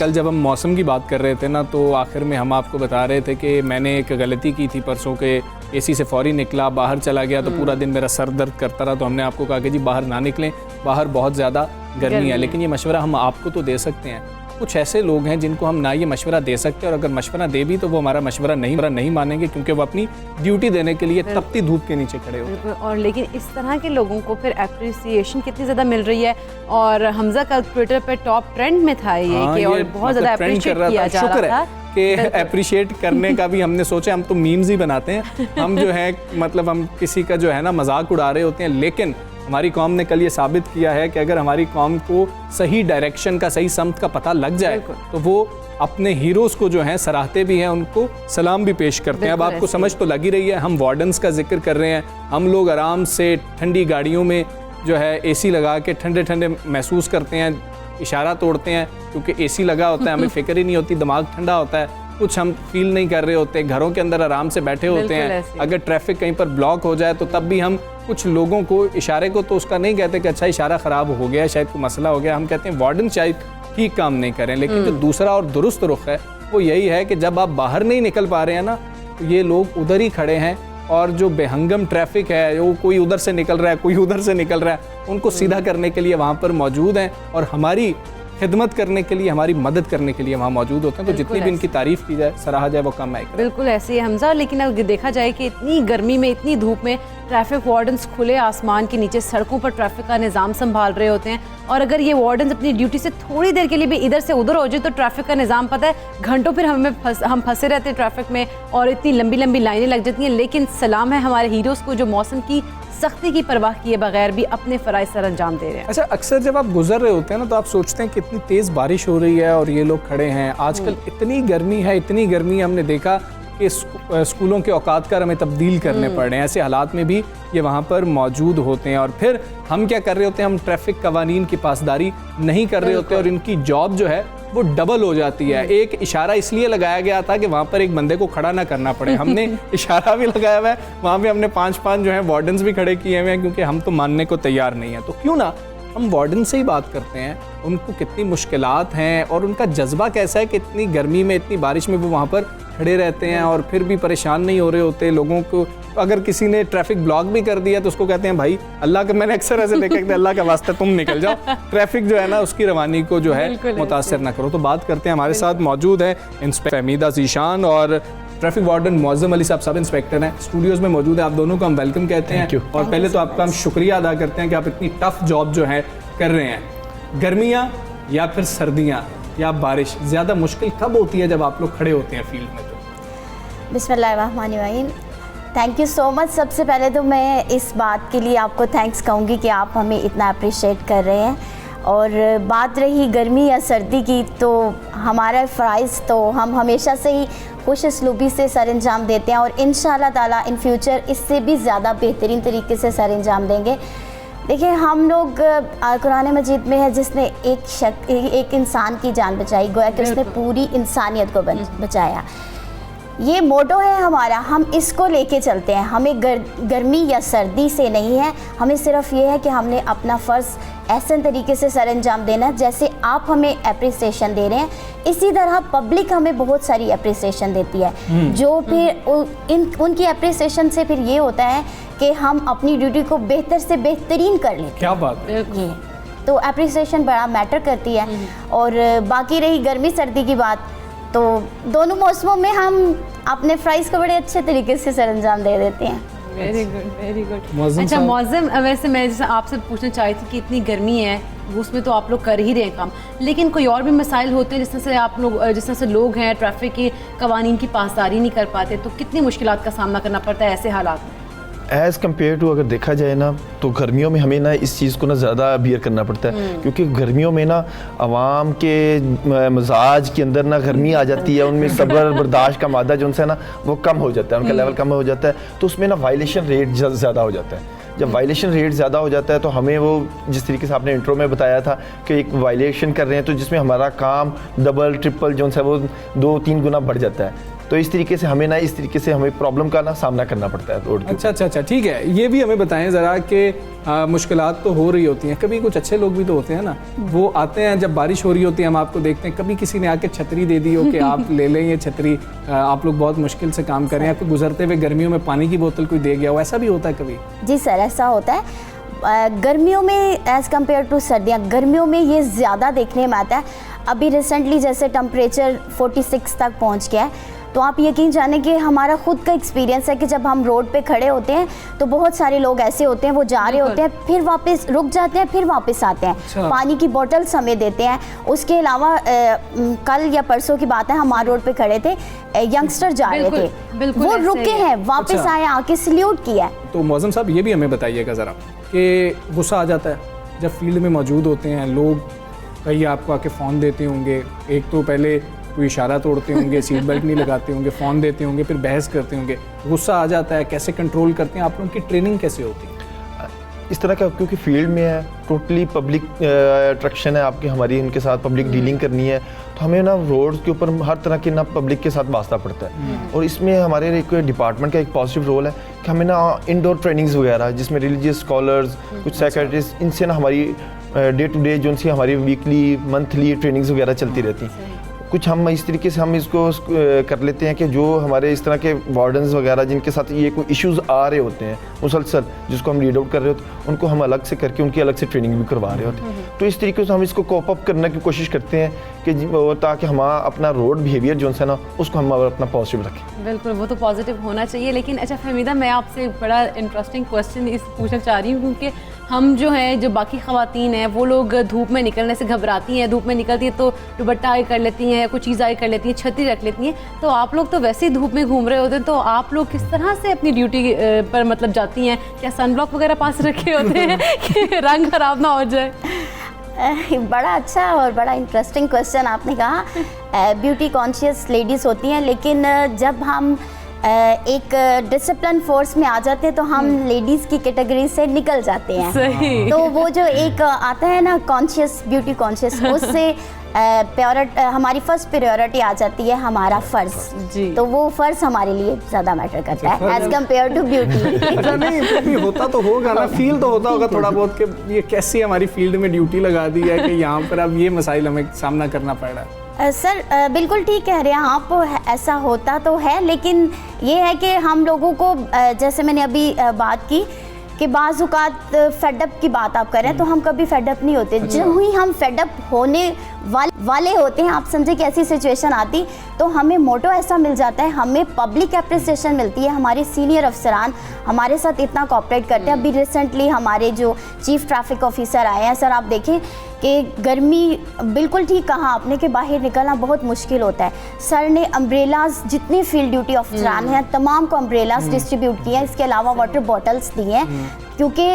कल जब हम मौसम की बात कर रहे थे ना, तो आखिर में हम आपको बता रहे थे कि मैंने एक गलती की थी परसों के, एसी से फ़ौरी निकला, बाहर चला गया तो पूरा दिन मेरा सर दर्द करता रहा। तो हमने आपको कहा कि जी बाहर ना निकलें, बाहर बहुत ज़्यादा गर्मी है। लेकिन ये मशवरा हम आपको तो दे सकते हैं, कुछ ऐसे लोग हैं जिनको हम ना ये मशवरा दे सकते हैं, और अगर मशवरा दे भी तो वो हमारा मशवरा नहीं मानेंगे, क्योंकि वो अपनी ड्यूटी देने के लिए तपती धूप के नीचे खड़े होते हैं। और लेकिन इस तरह के लोगों को फिर अप्रिसिएशन कितनी ज़्यादा मिल रही है। और हमजा का ट्विटर पे टॉप ट्रेंड में था ये कि और बहुत ज़्यादा अप्रिशिएट किया जा रहा था कि अप्रिशिएट करने का भी हमने सोचा, हम तो मीम्स ही बनाते हैं, हम जो है मतलब हम किसी का जो है ना मजाक उड़ा रहे होते हैं। लेकिन हमारी कौम ने कल ये साबित किया है कि अगर हमारी कौम को सही डायरेक्शन का, सही समत का पता लग जाए तो वो अपने हीरोज़ को जो हैं सराहते भी हैं, उनको सलाम भी पेश करते हैं। अब आपको समझ तो लग ही रही है, हम वार्डन्स का जिक्र कर रहे हैं, हम लोग आराम से ठंडी गाड़ियों में जो है एसी लगा के ठंडे ठंडे महसूस करते हैं, इशारा तोड़ते हैं क्योंकि एसी लगा होता है, हमें फिक्र ही नहीं होती, दिमाग ठंडा होता है, कुछ हम फील नहीं कर रहे होते, घरों के अंदर आराम से बैठे होते हैं। अगर ट्रैफिक कहीं पर ब्लॉक हो जाए तो तब भी हम कुछ लोगों को इशारे को तो उसका नहीं कहते कि अच्छा इशारा ख़राब हो गया, शायद कोई मसला हो गया, हम कहते हैं वार्डन शायद ठीक काम नहीं करें। लेकिन जो दूसरा और दुरुस्त रुख है वो यही है कि जब आप बाहर नहीं निकल पा रहे हैं ना, तो ये लोग उधर ही खड़े हैं, और जो बेहंगम ट्रैफिक है, वो कोई उधर से निकल रहा है, कोई उधर से निकल रहा है, उनको सीधा करने के लिए वहाँ पर मौजूद हैं और हमारी खिदमत करने के लिए, हमारी मदद करने के लिए वहाँ मौजूद होते हैं। तो जितनी भी इनकी तारीफ़ की जाए, सराहा जाए, वो कम है। बिल्कुल ऐसे ही हमजा। लेकिन अगर देखा जाए कि इतनी गर्मी में, इतनी धूप में ट्रैफिक वार्डन्स खुले आसमान के नीचे सड़कों पर ट्रैफिक का निज़ाम संभाल रहे होते हैं, और अगर ये वार्डन्स अपनी ड्यूटी से थोड़ी देर के लिए भी इधर से उधर हो जाए तो ट्रैफिक का निज़ाम पता है घंटों फिर हम फंसे रहते हैं ट्रैफिक में, और इतनी लंबी लंबी लाइनें लग जाती हैं। लेकिन सलाम है हमारे हीरोज़ को जो मौसम की सख्ती की परवाह किए बगैर भी अपने फ़राइज़ सर अंजाम दे रहे हैं। अच्छा, अक्सर जब आप गुजर रहे होते हैं ना, तो आप सोचते हैं कि इतनी तेज़ बारिश हो रही है और ये लोग खड़े हैं। आजकल इतनी गर्मी है, इतनी गर्मी हमने देखा कि स्कूलों के औकात का हमें तब्दील करने पड़ रहे हैं। ऐसे हालात में भी ये वहाँ पर मौजूद होते हैं, और फिर हम क्या कर रहे होते हैं, हम ट्रैफिक कवानीन की पासदारी नहीं कर रहे होते, और इनकी जॉब जो है वो डबल हो जाती है। एक इशारा इसलिए लगाया गया था कि वहाँ पर एक बंदे को खड़ा ना करना पड़े, हमने इशारा भी लगाया हुआ है, वहाँ पे हमने 5-5 जो है वार्डन्स भी खड़े किए हुए हैं, क्योंकि हम तो मानने को तैयार नहीं है। तो क्यों ना हम वार्डन से ही बात करते हैं, उनको कितनी मुश्किलात हैं और उनका जज्बा कैसा है कि इतनी गर्मी में, इतनी बारिश में वो वहाँ पर खड़े रहते हैं और फिर भी परेशान नहीं हो रहे होते। लोगों को अगर किसी ने ट्रैफिक ब्लॉक भी कर दिया तो उसको कहते हैं भाई अल्लाह का, मैंने अक्सर ऐसे देखा कि अल्लाह का वास्ता तुम निकल जाओ, ट्रैफिक जो है ना उसकी रवानी को जो है मुतासर ना करो। तो बात करते हैं, हमारे साथ मौजूद है इंस्पेक्टर फहमीदा ज़ीशान और ट्रैफिक वार्डन मुअज़्ज़म अली साहब, सब इंस्पेक्टर हैं, स्टूडियोज़ में मौजूद है। आप दोनों को हम वेलकम कहते हैं, और पहले तो आपका हम शुक्रिया अदा करते हैं कि आप इतनी टफ जॉब जो है कर रहे हैं। गर्मियाँ या फिर सर्दियाँ या बारिश, ज़्यादा मुश्किल कब होती है जब आप लोग खड़े होते हैं फील्ड में? तो बिस्मिल्लाहिर्रहमानिर्रहीम, थैंक यू सो मच। सबसे पहले तो मैं इस बात के लिए आपको थैंक्स कहूँगी कि आप हमें इतना अप्रिशिएट कर रहे हैं। और बात रही गर्मी या सर्दी की, तो हमारा फ़राइज़ तो हम हमेशा से ही खुश असलूबी से सर अंजाम देते हैं, और इंशाअल्लाह ताला इन फ्यूचर इससे भी ज़्यादा बेहतरीन तरीके से सर अंजाम देंगे। देखिए, हम लोग कुरान मजीद में है जिसने एक इंसान की जान बचाई, गोया कि उसने पूरी इंसानियत को बचाया। ये मोटो है हमारा, हम इसको लेके चलते हैं। हमें गर्मी या सर्दी से नहीं है, हमें सिर्फ ये है कि हमने अपना फ़र्ज़ ऐसे तरीके से सर अंजाम देना है जैसे आप हमें अप्रिसिएशन दे रहे हैं, इसी तरह पब्लिक हमें बहुत सारी अप्रिसिएशन देती है, जो फिर उनकी अप्रिसिएशन से फिर ये होता है कि हम अपनी ड्यूटी को बेहतर से बेहतरीन कर लेते हैं। क्या बात है, ये तो अप्रिसिएशन बड़ा मैटर करती है। और बाकी रही गर्मी सर्दी की बात, तो दोनों मौसमों में हम अपने फ़राइज़ को बड़े अच्छे तरीके से सर अंजाम दे देते हैं। Very good, very good. अच्छा मुअज़्ज़म, वैसे मैं जैसे आपसे पूछना चाहती थी कि इतनी गर्मी है, उसमें तो आप लोग कर ही रहे हैं काम, लेकिन कोई और भी मसाइल होते हैं जिस तरह से लोग हैं ट्रैफिक के कवानीन की पासदारी नहीं कर पाते, तो कितनी मुश्किलात का सामना करना पड़ता है ऐसे हालात में? एज़ कम्पेयर टू अगर देखा जाए ना, तो गर्मियों में हमें ना इस चीज़ को ना ज़्यादा बियर करना पड़ता है, क्योंकि गर्मियों में ना आवाम के मजाज के अंदर ना गर्मी आ जाती है, उनमें सब्र बर्दाश्त का मादा जो उनसे ना वो कम हो जाता है, उनका लेवल कम हो जाता है, तो उसमें ना वायलेशन रेट ज़्यादा हो जाता है। जब वायलेशन रेट ज़्यादा हो जाता है तो हमें वो, जिस तरीके से आपने इंट्रो में बताया था कि एक वायलेशन कर रहे हैं, तो जिसमें हमारा काम डबल ट्रिपल जो है वो 2-3 गुना बढ़ जाता है। तो इस तरीके से हमें प्रॉब्लम का ना सामना करना पड़ता है रोड के। अच्छा, ठीक है। ये भी हमें बताएं ज़रा कि मुश्किलात तो हो रही होती हैं, कभी कुछ अच्छे लोग भी तो होते हैं ना, वो आते हैं जब बारिश हो रही होती है, हम आपको देखते हैं, कभी किसी ने आके छतरी दे दी हो कि आप ले लें ये छतरी, आप लोग बहुत मुश्किल से काम कर रहे हैं, आपको गुजरते हुए गर्मियों में पानी की बोतल कोई दे गया हो, ऐसा भी होता है कभी? जी सर, ऐसा होता है गर्मियों में एज़ कम्पेयर टू सर्दियाँ। गर्मियों में ये ज़्यादा देखने में आता है। अभी रिसेंटली जैसे टेम्परेचर 46 तक पहुंच गया है, तो आप यकीन जाने कि हमारा खुद का एक्सपीरियंस है कि जब हम रोड पे खड़े होते हैं तो बहुत सारे लोग ऐसे होते हैं, वो जा रहे होते हैं, फिर वापस रुक जाते हैं, फिर वापस आते हैं। अच्छा। पानी की बोतल्स हमें देते हैं। उसके अलावा कल या परसों की बात है, हमारे रोड पे खड़े थे, यंगस्टर जा रहे थे, बिल्कुल वो ऐसे रुके ही। हैं, वापस अच्छा। आए, आके सल्यूट किया। तो मौज़म साहब ये भी हमें बताइएगा ज़रा कि गुस्सा आ जाता है जब फील्ड में मौजूद होते हैं लोग, कहीं आपको आके फ़ोन देते होंगे, एक तो पहले कोई इशारा तोड़ते होंगे, सीट बेल्ट नहीं लगाते होंगे, फ़ोन देते होंगे, फिर बहस करते होंगे, गुस्सा आ जाता है, कैसे कंट्रोल करते हैं? आप लोगों की ट्रेनिंग कैसे होती है? इस तरह का क्योंकि फील्ड में है, टोटली पब्लिक अट्रैक्शन है आपकी, हमारी उनके साथ पब्लिक डीलिंग करनी है, तो हमें ना रोड के ऊपर हर तरह के ना पब्लिक के साथ वास्ता पड़ता है। और इसमें हमारे एक डिपार्टमेंट का एक पॉजिटिव रोल है कि हमें ना इंडोर ट्रेनिंग्स वगैरह, जिसमें रिलीजियस स्कॉलर्स, कुछ सेक्रेटरीज, इनसे ना हमारी डे टू डे जो सी हमारी वीकली मंथली ट्रेनिंग्स वगैरह चलती रहती हैं। कुछ हम इस तरीके से हम इसको कर लेते हैं कि जो हमारे इस तरह के वार्डन्स वगैरह जिनके साथ ये कोई इश्यूज आ रहे होते हैं मुसलसल, जिसको हम रीड आउट कर रहे होते हैं, उनको हम अलग से करके उनकी अलग से ट्रेनिंग भी करवा रहे होते हैं। तो इस तरीके से हम इसको कोप अप करने की कोशिश करते हैं कि ताकि हम अपना रोड बिहेवियर जो है ना उसको हम अपना पॉजिटिव रखें। बिल्कुल, वो तो पॉजिटिव होना चाहिए। लेकिन अच्छा फहमीदा, मैं आपसे बड़ा इंटरेस्टिंग क्वेश्चन इस पूछना चाह रही हूँ, क्योंकि हम जो हैं, जो बाकी ख़वातीन हैं, वो लोग धूप में निकलने से घबराती हैं, धूप में निकलती है तो दुपट्टा आगे कर लेती हैं, कुछ चीज़ आगे कर लेती हैं, छतरी रख लेती हैं। तो आप लोग तो वैसे ही धूप में घूम रहे होते हैं, तो आप लोग किस तरह से अपनी ड्यूटी पर मतलब जाती हैं? क्या सनब्लॉक वगैरह पास रखे होते हैं कि रंग खराब ना हो जाए? बड़ा अच्छा और बड़ा इंटरेस्टिंग क्वेश्चन आपने कहा। ब्यूटी कॉन्शियस लेडीज़ होती हैं, लेकिन जब हम एक डिसिप्लिन फोर्स में आ जाते हैं तो हम लेडीज़ की कैटेगरी से निकल जाते हैं। सही। तो वो जो एक आता है ना कॉन्शियस, ब्यूटी कॉन्शियस, उससे हमारी फर्स्ट प्रायोरिटी आ जाती है हमारा फ़र्ज़ जी। तो वो फ़र्ज़ हमारे लिए ज़्यादा मैटर करता है एज़ कम्पेयर टू ब्यूटी। अच्छा, नहीं फिर भी होता तो होगा ना, फील तो होता होगा थोड़ा बहुत कि ये कैसी हमारी फील्ड में ड्यूटी लगा दी है कि यहाँ पर अब ये मसाइल हमें सामना करना पड़ रहा है। सर बिल्कुल ठीक कह रहे हैं आप, ऐसा होता तो है, लेकिन ये है कि हम लोगों को जैसे मैंने अभी बात की कि बाज़-औक़ात फेडअप की बात आप कर रहे हैं, तो हम कभी फेडअप नहीं होते। जो ही हम फेडअप होने वाले होते हैं, आप समझे कि ऐसी सिचुएशन आती तो हमें मोटो ऐसा मिल जाता है, हमें पब्लिक अप्रिसिएशन मिलती है, हमारे सीनियर अफसरान हमारे साथ इतना कोऑपरेट करते हैं। अभी रिसेंटली हमारे जो चीफ ट्रैफिक ऑफिसर आए हैं, सर आप देखें कि गर्मी, बिल्कुल ठीक कहा आपने कि बाहर निकलना बहुत मुश्किल होता है। सर ने अम्ब्रेलाज, जितने फील्ड ड्यूटी अफसरान हैं तमाम को अम्ब्रेलाज डिस्ट्रीब्यूट किए हैं, इसके अलावा वाटर बॉटल्स दिए हैं, क्योंकि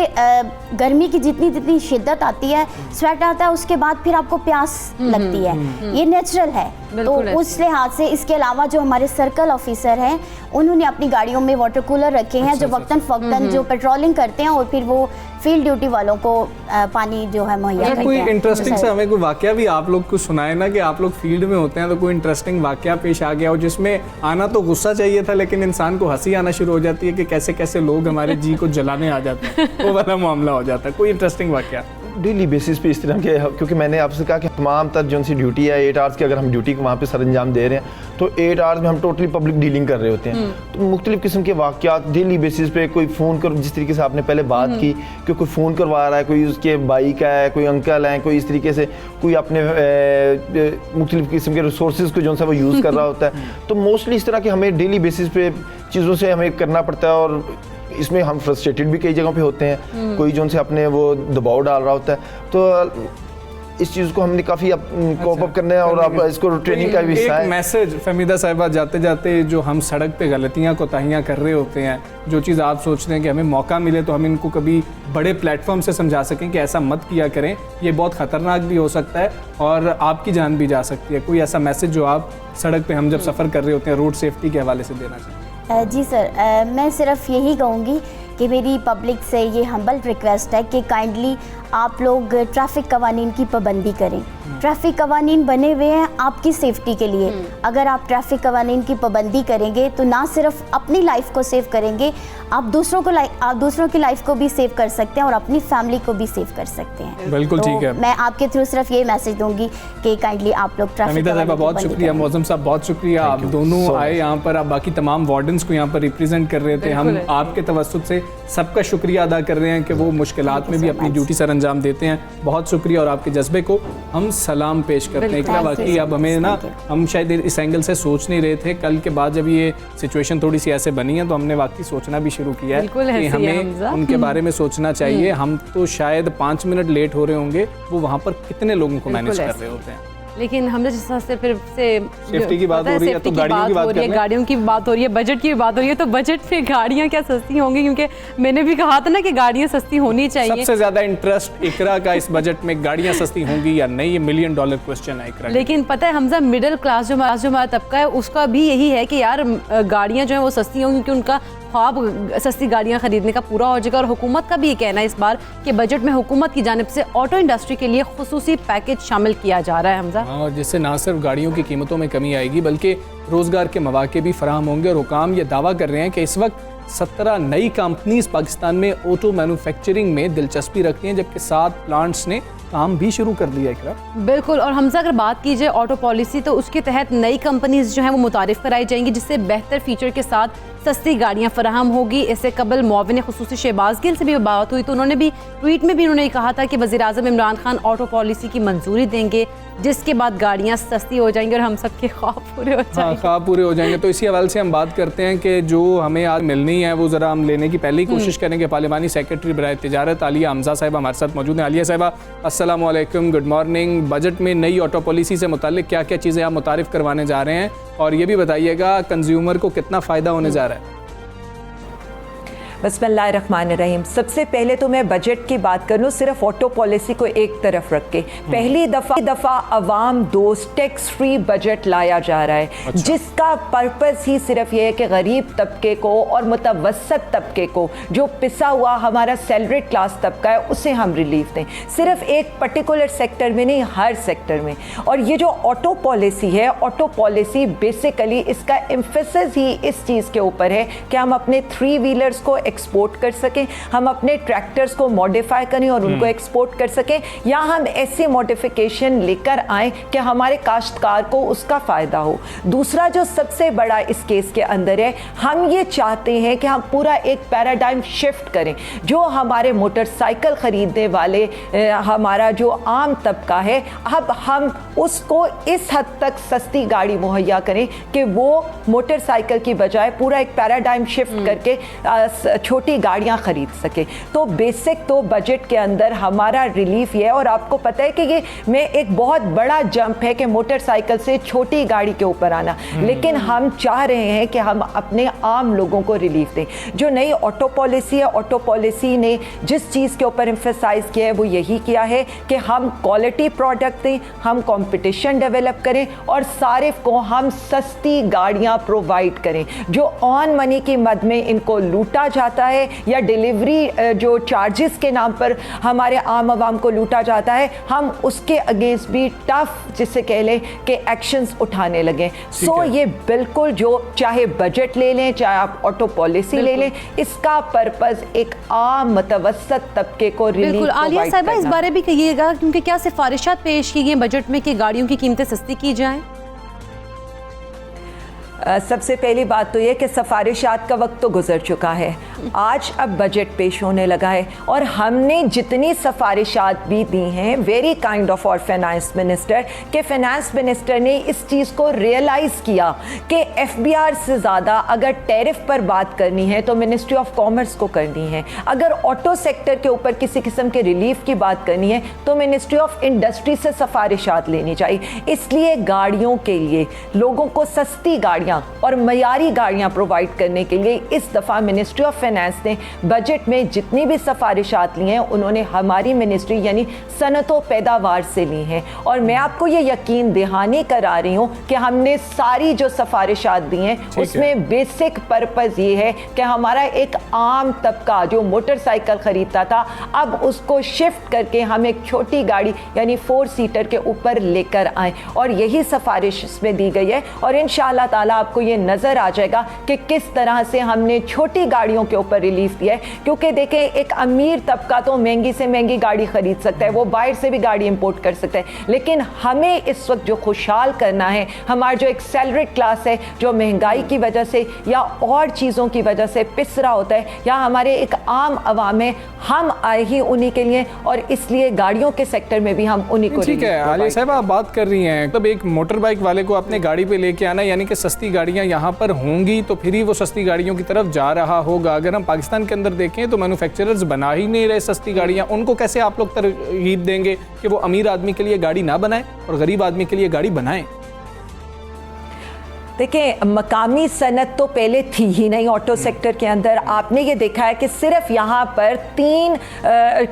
गर्मी की जितनी शिद्दत आती है, स्वेट आता है, उसके बाद फिर आपको प्यास लगती है, ये नेचुरल है। तो उस लिहाज से इसके अलावा जो हमारे सर्कल ऑफिसर हैं उन्होंने अपनी गाड़ियों में वाटर कूलर रखे हैं, जो वक्तन फ़वक्तन जो पेट्रोलिंग करते हैं और फिर वो फील्ड ड्यूटी वालों को पानी जो है मुहैया करते हैं। कोई इंटरेस्टिंग सा हमें कोई वाकया भी आप लोग को सुनाए ना, कि आप लोग फील्ड में होते हैं तो कोई इंटरेस्टिंग वाकया पेश आ गया हो जिसमें आना तो गुस्सा चाहिए था, लेकिन इंसान को हंसी आना शुरू हो जाती है कि कैसे कैसे लोग हमारे जी को जलाने आ जाते हैं, वो वाला मामला हो जाता है। कोई इंटरेस्टिंग वाकया डेली बेसिस पे इस तरह के, क्योंकि मैंने आपसे कहा कि तमाम तर जो सी ड्यूटी है 8 आवर्स की, अगर हम ड्यूटी को वहाँ पे सर अंजाम दे रहे हैं तो 8 आवर्स में हम टोटली पब्लिक डीलिंग कर रहे होते हैं। तो मुख्तलिफ किस्म के वाक़यात डेली बेसिस पे, कोई फ़ोन कर, जिस तरीके से आपने पहले बात की कि कोई फ़ोन करवा रहा है, कोई उसके भाई का है, कोई अंकल है, कोई इस तरीके से कोई अपने मुख्तलिफ किस्म के रिसोर्सेज को जो सा वो यूज़ कर रहा होता है। तो मोस्टली इस तरह के हमें डेली बेसिस पे चीज़ों से हमें करना पड़ता है, और इसमें हम फ्रस्ट्रेटेड भी कई जगहों पे होते हैं, कोई जो उनसे अपने वो दबाव डाल रहा होता है, तो इस चीज़ को हमने काफ़ी कोप अप करना है, और आप इसको ट्रेनिंग का भी हिस्सा है। एक मैसेज फहमीदा साहिबा, जाते जाते जो हम सड़क पे गलतियाँ कोताहियाँ कर रहे होते हैं, जो चीज़ आप सोचते हैं कि हमें मौका मिले तो हम इनको कभी बड़े प्लेटफॉर्म से समझा सकें कि ऐसा मत किया करें, ये बहुत ख़तरनाक भी हो सकता है और आपकी जान भी जा सकती है, कोई ऐसा मैसेज जो आप सड़क पे हम जब सफ़र कर रहे होते हैं रोड सेफ्टी के हवाले से देना चाहिए? जी सर, मैं सिर्फ यही कहूँगी कि मेरी पब्लिक से ये हम्बल रिक्वेस्ट है कि काइंडली आप लोग ट्रैफिक कवानीन की पाबंदी करें। ट्रैफिक कवानीन बने हुए हैं आपकी सेफ्टी के लिए। अगर आप ट्रैफिक कवानीन की पाबंदी करेंगे तो ना सिर्फ अपनी लाइफ को सेव करेंगे, आप दूसरों की लाइफ को भी सेव कर सकते हैं और अपनी फैमिली को भी सेव कर सकते हैं। बिल्कुल ठीक है। मैं आपके थ्रू सिर्फ ये मैसेज दूंगी कि काइंडली आप लोग ट्रैफिक नमिता साहब बहुत शुक्रिया, मौजम साहब बहुत शुक्रिया, आप दोनों आए यहाँ पर, आप बाकी तमाम वार्डन्स को यहाँ पर रिप्रेजेंट कर रहे थे। हम आपके तवज्जुह से सबका शुक्रिया अदा कर रहे हैं कि वो मुश्किलात में भी अपनी ड्यूटी सर अंजाम देते हैं। बहुत शुक्रिया और आपके जज्बे को हम सलाम पेश करते हैं। इकरा वाकई अब हमें ना, हम शायद इस एंगल से सोच नहीं रहे थे, कल के बाद जब ये सिचुएशन थोड़ी सी ऐसे बनी है तो हमने वाकई सोचना भी शुरू किया है कि हमें उनके बारे में सोचना चाहिए। हम तो शायद 5 मिनट लेट हो रहे होंगे, वो वहाँ पर कितने लोगों को मैनेज कर रहे होते हैं। लेकिन हमने जिस तरह से फिर से सेफ्टी की बात हो रही है तो गाड़ियों की बात कर रहे हैं, गाड़ियों की बात हो रही है, बजट की बात हो रही है, तो बजट में गाड़ियां क्या सस्ती होंगी? क्योंकि मैंने भी कहा था ना कि गाड़ियां सस्ती होनी चाहिए। सबसे ज्यादा इंटरेस्ट इकरा का इस बजट में गाड़ियां सस्ती होंगी या नहीं, ये $1 मिलियन क्वेश्चन है इकरा। लेकिन पता है हमजा, मिडिल क्लास जो हमारा तबका है उसका भी यही है कि यार गाड़ियां जो है वो सस्ती होंगी, क्योंकि उनका ख्वाब सस्ती गाड़ियां खरीदने का पूरा हो जाएगा। और हुकूमत का भी ये कहना है इस बार कि बजट में हुकूमत की जानिब से ऑटो इंडस्ट्री के लिए खुसूसी पैकेज शामिल किया जा रहा है हमजा। और जिससे ना सिर्फ गाड़ियों की कीमतों में कमी आएगी बल्कि रोजगार के मौके भी फराहम होंगे। और हुकाम ये दावा कर रहे हैं कि इस वक्त 17 नई कंपनीज पाकिस्तान में ऑटो मैन्युफैक्चरिंग में दिलचस्पी रखती हैं, जबकि 7 प्लांट्स ने काम भी शुरू कर दिया इकरा। बिल्कुल। और हमजा, अगर बात की जाए ऑटो पॉलिसी तो उसके तहत नई कंपनीज जो हैं वो मुतारिफ कराई जाएंगी, जिससे बेहतर फीचर के साथ सस्ती गाड़ियां फराहम होगी। इससे कबल मुआविन खुसूसी शहबाज गिल से भी बात हुई तो उन्होंने भी ट्वीट में भी उन्होंने कहा था कि वज़ीर आज़म इमरान खान ऑटो पॉलिसी की मंजूरी देंगे, जिसके बाद गाड़ियां सस्ती हो जाएंगी और हम सबके ख्वाब पूरे हो जाएंगे। ख्वाब पूरे हो जाएंगे। तो इसी हवाले से हम बात करते हैं कि जो हमें आज मिलनी है वो ज़रा हम लेने की पहले ही कोशिश करेंगे। पार्लिमानी सेक्रेटरी बराए तिजारत आलिया हमजा साहिबा हमारे साथ मौजूद हैं। आलिया साहिबा अस्सलाम वालेकुम, गुड मॉर्निंग। बजट में नई ऑटो पॉलिसी से मुताल्लिक क्या क्या चीज़ें आप मुतारिफ करवाने जा रहे हैं, और ये भी बताइएगा कंज्यूमर को कितना फ़ायदा होने जा रहा है? बिस्मिल्लाहिर्रहमानिर्रहीम। सबसे पहले तो मैं बजट की बात करूँ सिर्फ ऑटो पॉलिसी को एक तरफ रख के, पहली दफ़ा अवाम दोस्त टैक्स फ्री बजट लाया जा रहा है। अच्छा। जिसका पर्पस ही सिर्फ ये है कि गरीब तबके को और मुतवस्सत तबके को, जो पिसा हुआ हमारा सैलरीड क्लास तबका है, उसे हम रिलीफ दें। सिर्फ एक पर्टिकुलर सेक्टर में नहीं, हर सेक्टर में। और ये जो ऑटो पॉलिसी है, ऑटो पॉलिसी बेसिकली इसका एम्फेसिस ही इस चीज़ के ऊपर है कि हम अपने 3 व्हीलर्स को एक्सपोर्ट कर सकें, हम अपने ट्रैक्टर्स को मॉडिफाई करें और उनको एक्सपोर्ट कर सकें, या हम ऐसे मॉडिफिकेशन लेकर आएँ कि हमारे काश्तकार को उसका फ़ायदा हो। दूसरा जो सबसे बड़ा इस केस के अंदर है, हम ये चाहते हैं कि हम पूरा एक पैराडाइम शिफ्ट करें। जो हमारे मोटरसाइकिल ख़रीदने वाले हमारा जो आम तबका है, अब हम उसको इस हद तक सस्ती गाड़ी मुहैया करें कि वो मोटरसाइकिल की बजाय पूरा एक पैराडाइम शिफ्ट करके छोटी गाड़ियां खरीद सके। तो बेसिक तो बजट के अंदर हमारा रिलीफ ये है। और आपको पता है कि ये में एक बहुत बड़ा जंप है कि मोटरसाइकिल से छोटी गाड़ी के ऊपर आना, लेकिन हम चाह रहे हैं कि हम अपने आम लोगों को रिलीफ दें। जो नई ऑटो पॉलिसी है, ऑटो पॉलिसी ने जिस चीज़ के ऊपर एम्फेसाइज किया है वो यही किया है कि हम क्वालिटी प्रोडक्ट दें, हम कंपटीशन डेवलप करें और सारिफ को हम सस्ती गाड़ियां प्रोवाइड करें। जो ऑन मनी की मद में इनको लूटा जाता है या डिलीवरी जो चार्जेस के नाम पर हमारे आम आवाम को लूटा जाता है, हम उसके अगेंस्ट भी टफ जिसे कह लें कि एक्शंस उठाने लगे। सो ये बिल्कुल, जो चाहे बजट ले लें, चाहे आप ऑटो पॉलिसी ले लें, इसका पर्पस एक आम मुतवस्सत तबके को रिलीफ बिल्कुल। आलिया साहिबा, इस बारे भी कहिएगा क्योंकि क्या सिफारिशात पेश की गई हैं बजट में कि गाड़ियों की कीमतें सस्ती की जाएं? सबसे पहली बात तो ये कि सिफारिशात का वक्त तो गुजर चुका है। आज अब बजट पेश होने लगा है और हमने जितनी सिफारिशात भी दी हैं, वेरी काइंड ऑफ और फाइनेंस मिनिस्टर, के फाइनेंस मिनिस्टर ने इस चीज़ को रियलाइज़ किया कि FBR से ज़्यादा अगर टैरिफ पर बात करनी है तो मिनिस्ट्री ऑफ कॉमर्स को करनी है, अगर ऑटो सेक्टर के ऊपर किसी किस्म के रिलीफ की बात करनी है तो मिनिस्ट्री ऑफ इंडस्ट्री से सिफारिशात लेनी चाहिए। इसलिए गाड़ियों के लिए लोगों को सस्ती गाड़ियाँ गाड़ियाँ और मयारी गाड़ियाँ प्रोवाइड करने के लिए इस दफ़ा मिनिस्ट्री ऑफ फाइनेंस ने बजट में जितनी भी सिफारिशात ली हैं उन्होंने हमारी मिनिस्ट्री यानी सनत व पैदावार से ली हैं। और मैं आपको ये यकीन दहानी करा रही हूँ कि हमने सारी जो सिफारिशात दी हैं उसमें बेसिक पर्पज़ ये है कि हमारा एक आम तबका जो मोटरसाइकिल ख़रीदता था अब उसको शिफ्ट करके हम एक छोटी गाड़ी यानी 4 सीटर के ऊपर लेकर आए, और यही सिफारिश इसमें दी गई है। और इंशाअल्लाह ताला आपको ये नज़र आ जाएगा कि किस तरह से हमने छोटी गाड़ियों के ऊपर रिलीफ दिया है। क्योंकि देखें, एक अमीर तबका तो महंगी से महंगी गाड़ी ख़रीद सकता है, वो बाहर से भी गाड़ी इंपोर्ट कर सकता है, लेकिन हमें इस वक्त जो खुशहाल करना है, हमारा जो एक सैलरीड क्लास है जो महंगाई की वजह से या और चीज़ों की वजह से पिस रहा होता है, या हमारे एक आम अवाम है, हम आए ही उन्हीं के लिए, और इसलिए गाड़ियों के सेक्टर में भी हम उन्हीं को। ठीक है आलिया साहब, आप बात कर रही हैं तब एक मोटर बाइक वाले को अपने गाड़ी पे लेके आना, यानी कि सस्ती गाड़ियां यहाँ पर होंगी तो फिर ही वो सस्ती गाड़ियों की तरफ जा रहा होगा। अगर हम पाकिस्तान के अंदर देखें तो मैन्युफैक्चरर्स बना ही नहीं रहे सस्ती गाड़ियां, उनको कैसे आप लोग तरगीब देंगे कि वो अमीर आदमी के लिए गाड़ी ना बनाए और गरीब आदमी के लिए गाड़ी बनाएं? देखिए, मकामी सनत तो पहले थी ही नहीं ऑटो सेक्टर के अंदर। आपने ये देखा है कि सिर्फ यहाँ पर 3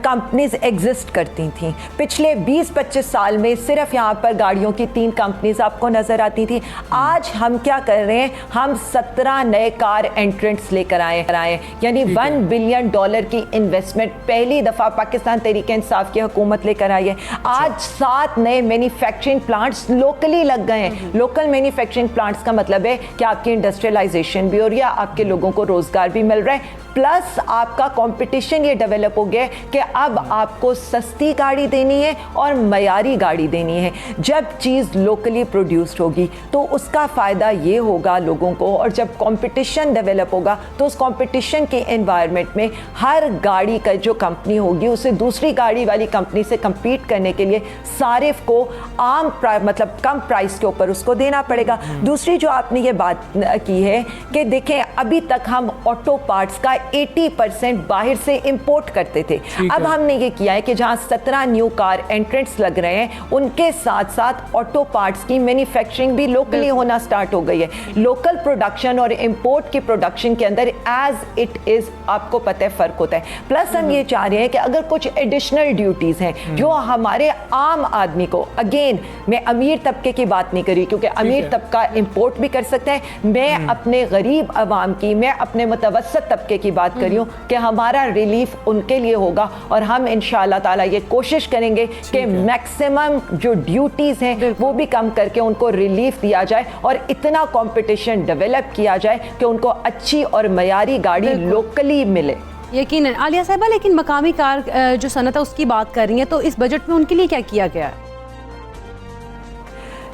कंपनीज एग्जिस्ट करती थी। पिछले 20-25 साल में सिर्फ यहाँ पर गाड़ियों की 3 कंपनीज आपको नज़र आती थी। आज हम क्या कर रहे हैं, हम 17 नए कार एंट्रेंट्स लेकर आए, यानी $1 बिलियन की इन्वेस्टमेंट पहली दफ़ा पाकिस्तान तहरीक इंसाफ की हुकूमत लेकर आई है। आज 7 नए मैन्युफैक्चरिंग प्लांट्स लोकली लग गए हैं। लोकल मैन्युफैक्चरिंग प्लांट्स का मतलब है कि आपकी इंडस्ट्रियलाइजेशन भी हो रही है, आपके लोगों को रोजगार भी मिल रहा है, प्लस आपका कंपटीशन ये डेवलप हो गया कि अब आपको सस्ती गाड़ी देनी है और मयारी गाड़ी देनी है। जब चीज़ लोकली प्रोड्यूस्ड होगी तो उसका फ़ायदा ये होगा लोगों को, और जब कंपटीशन डेवलप होगा तो उस कंपटीशन के एनवायरनमेंट में हर गाड़ी का जो कंपनी होगी उसे दूसरी गाड़ी वाली कंपनी से compete करने के लिए सारिफ को मतलब कम प्राइस के ऊपर उसको देना पड़ेगा। दूसरी जो आपने ये बात की है कि देखें, अभी तक हम ऑटो पार्ट्स का 80% बाहर से इंपोर्ट करते थे। अब हमने ये किया है कि जहां 17 न्यू कार एंट्रेंट्स लग रहे हैं उनके साथ साथ ऑटो पार्ट्स की मैन्युफैक्चरिंग भी लोकली होना स्टार्ट हो गई है। लोकल प्रोडक्शन और इंपोर्ट की प्रोडक्शन के अंदर एज इट इज आपको पता है फर्क होता है। प्लस हम ये चाह रहे हैं कि अगर कुछ एडिशनल ड्यूटीज हैं जो हमारे आम आदमी को, अगेन मैं अमीर तबके की बात नहीं करी क्योंकि अमीर तबका इंपोर्ट भी कर सकता है, मैं अपने गरीब अवाम की, मैं अपने मुतवस्सत तबके की बात कर रही हूँ कि हमारा रिलीफ उनके लिए होगा। और हम इंशाअल्लाह ताला ये कोशिश करेंगे कि मैक्सिमम जो ड्यूटीज हैं वो भी कम करके उनको रिलीफ दिया जाए और इतना कंपटीशन डेवलप किया जाए कि उनको अच्छी और मयारी गाड़ी लोकली मिले। यकीनन आलिया साहिबा, लेकिन मकामी कार जो सनत है उसकी बात कर रही है, तो इस बजट में उनके लिए क्या किया गया है?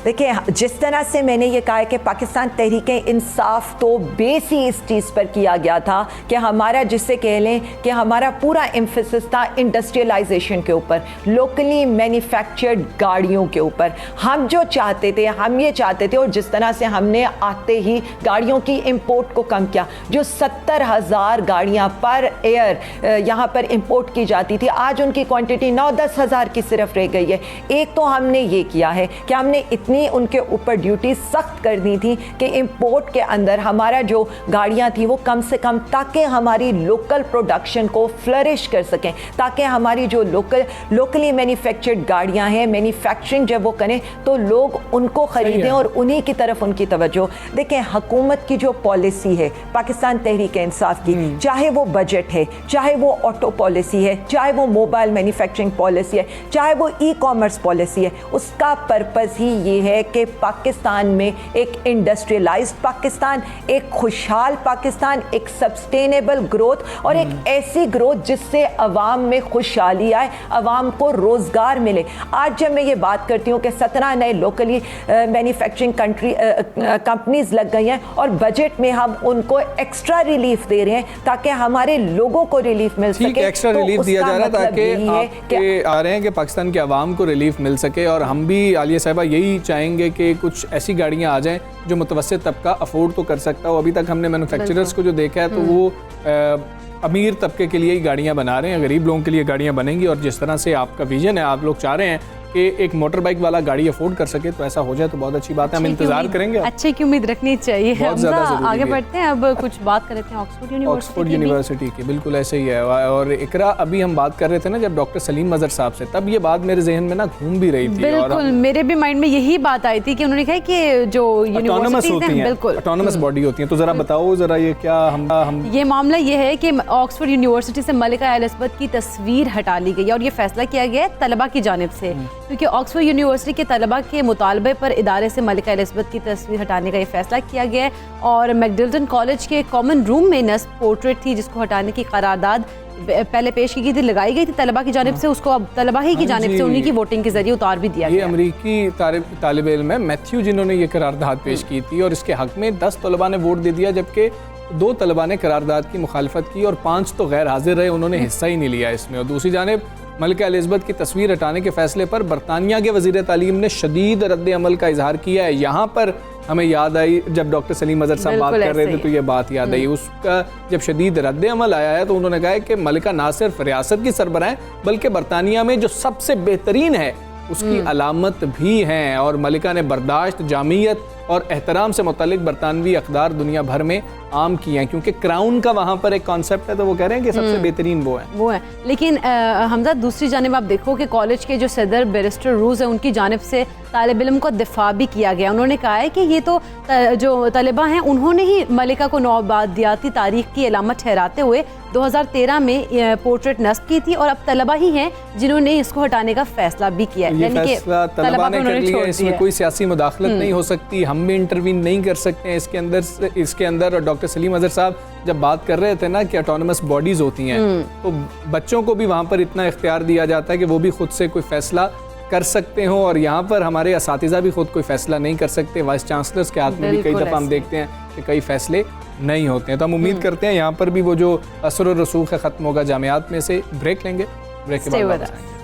देखिए, जिस तरह से मैंने ये कहा है कि पाकिस्तान तहरीक इंसाफ तो बेस ही इस चीज़ पर किया गया था कि हमारा, जिससे कह लें कि हमारा पूरा एम्फेसिस था इंडस्ट्रियलाइजेशन के ऊपर, लोकली मैन्युफैक्चर्ड गाड़ियों के ऊपर। हम जो चाहते थे, हम ये चाहते थे, और जिस तरह से हमने आते ही गाड़ियों की इंपोर्ट को कम किया, जो 70,000 गाड़ियाँ पर ईयर यहाँ पर इंपोर्ट की जाती थी, आज उनकी क्वांटिटी 9-10 हज़ार की सिर्फ रह गई है। एक तो हमने ये किया है कि हमने उनके ऊपर ड्यूटी सख्त कर दी थी कि इंपोर्ट के अंदर हमारा जो गाड़ियां थी वो कम से कम, ताकि हमारी लोकल प्रोडक्शन को फ्लरिश कर सकें, ताकि हमारी जो लोकली मैन्युफैक्चर्ड गाड़ियां हैं, मैन्युफैक्चरिंग जब वो करें तो लोग उनको खरीदें और उन्हीं की तरफ उनकी तवज्जो। देखें, हुकूमत की जो पॉलिसी है पाकिस्तान तहरीक इंसाफ की, चाहे वो बजट है, चाहे वो ऑटो पॉलिसी है, चाहे वो मोबाइल मैन्युफैक्चरिंग पॉलिसी है, चाहे वो ई-कॉमर्स पॉलिसी है, उसका पर्पस ही ये है कि पाकिस्तान में एक इंडस्ट्रियलाइज्ड पाकिस्तान, एक खुशहाल पाकिस्तान, एक सस्टेनेबल ग्रोथ और एक ऐसी ग्रोथ जिससे अवाम में खुशहाली आए, अवाम को रोजगार मिले। आज जब मैं ये बात करती हूँ कि 17 नए लोकली मैन्युफैक्चरिंग कंपनीज लग गई हैं और बजट में हम उनको एक्स्ट्रा रिलीफ दे रहे हैं ताकि हमारे लोगों को रिलीफ मिल सके। एक्स्ट्रा रिलीफ दिया जा रहा है ताकि आ रहे हैं कि पाकिस्तान के अवाम को रिलीफ मिल सके। और हम भी आलिया साहिबा यही चाहेंगे कि कुछ ऐसी गाड़ियां आ जाएं जो मुतवस्सित तबका अफोर्ड तो कर सकता हो। अभी तक हमने मैन्युफैक्चरर्स को जो देखा है तो वो अमीर तबके के लिए ही गाड़ियां बना रहे हैं, गरीब लोगों के लिए गाड़ियां बनेंगी। और जिस तरह से आपका विजन है, आप लोग चाह रहे हैं कि एक मोटर बाइक वाला गाड़ी अफोर्ड कर सके तो ऐसा हो जाए तो बहुत अच्छी बात है। हम इंतजार करेंगे। अच्छे की उम्मीद रखनी चाहिए। बहुत ज़्यादा हमजा, ज़रूरी आगे है। बढ़ते हैं, अब कुछ बात कर लेते हैं ऑक्सफोर्ड यूनिवर्सिटी की। बिल्कुल ऐसे ही है। और इकरा, अभी हम बात कर रहे थे ना जब डॉक्टर सलीम अजहर साहब से, तब ये बात मेरे जहन में ना घूम भी रही थी। बिल्कुल, मेरे भी माइंड में यही बात आई थी कि उन्होंने कहा कि जो यूनिवर्सिटीज हैं, बिल्कुल ऑटोनमस बॉडी होती हैं। तो जरा बताओ जरा ये क्या हम ये मामला ये है कि ऑक्सफोर्ड यूनिवर्सिटी से मलिका एलिज़ाबेथ की तस्वीर हटा ली गई और ये फैसला किया गया है तलबा की जानिब से, क्योंकि ऑक्सफोर्ड यूनिवर्सिटी के तलबा के मुतालबे पर इदारे से मलिका एलिज़ाबेथ की तस्वीर हटाने का ये फैसला किया गया है। और मैकडिल्टन कॉलेज के कॉमन रूम में नस्ब पोर्ट्रेट थी जिसको हटाने की करारदाद पहले पेश की गई थी, लगाई गई थी तलबा की जानिब से, उसको अब तलबा ही की जानिब से उन्हीं की वोटिंग के जरिए उतार भी दिया ये गया। अमरीकी तालिब इल्म है मैथ्यू जिन्होंने ये करारदाद पेश की थी और इसके हक में 10 तलबा ने वोट दे दिया, जबकि 2 तलबा ने करारदाद की मुखालफत की और 5 तो गैर हाजिर रहे, उन्होंने हिस्सा ही नहीं लिया इसमें। और दूसरी जानिब मलिका एलिज़ाबेथ की तस्वीर हटाने के फैसले पर बरतानिया के वज़ीर तालीम ने शदीद रद्द अमल का इजहार किया है। यहाँ पर हमें याद आई, जब डॉक्टर सलीम अजहर साहब बात कर रहे थे तो ये बात याद आई। उसका जब शदीद रद्द अमल आया है तो उन्होंने कहा है कि मलिका ना सिर्फ रियासत की सरबराह है बल्कि बरतानिया में जो सबसे बेहतरीन है उसकी अलामत भी हैं। और मलिका ने बर्दाश्त, जामियत और एहतराम से मुतल्लिक बरतानवी अक़दार दुनिया भर में आम किए हैं, क्योंकि क्राउन का वहाँ पर एक कॉन्सेप्ट है, तो वो कह रहे हैं कि सबसे बेहतरीन वो है। लेकिन हमजा, दूसरी जानिब आप देखो कि कॉलेज के जो सदर बैरिस्टर रूज है उनकी जानिब से तालिब इल्म को दिफा भी किया गया। उन्होंने कहा है कि ये तो जो तलबा हैं उन्होंने ही मलिका को नौबादियाती तारीख की अलामत ठहराते हुए 2013 में पोर्ट्रेट नस्ब की थी और अब तलबा ही हैं जिन्होंने इसको हटाने का फैसला भी किया है। ये फैसला तलबा ने कर लिया, इसमें कोई सियासी मुदाखलत नहीं हो सकती, हम भी इंटरवीन नहीं कर सकते हैं इसके अंदर। और डॉक्टर सलीम अजहर साहब जब बात कर रहे थे ना कि ऑटोनमस बॉडीज होती हैं, तो बच्चों को भी वहाँ पर इतना इख्तियार दिया जाता है कि वो भी खुद से कोई फैसला कर सकते हो, और यहाँ पर हमारे असातिज़ा भी खुद कोई फैसला नहीं कर सकते। वाइस चांसलर्स के हाथ में भी कई दफ़ा हम देखते हैं कि कई फैसले नहीं होते हैं। तो हम उम्मीद करते हैं यहाँ पर भी वो जो असर और रसूख ख़त्म होगा जामियात में से। ब्रेक लेंगे, ब्रेक के बाद वापस आएंगे।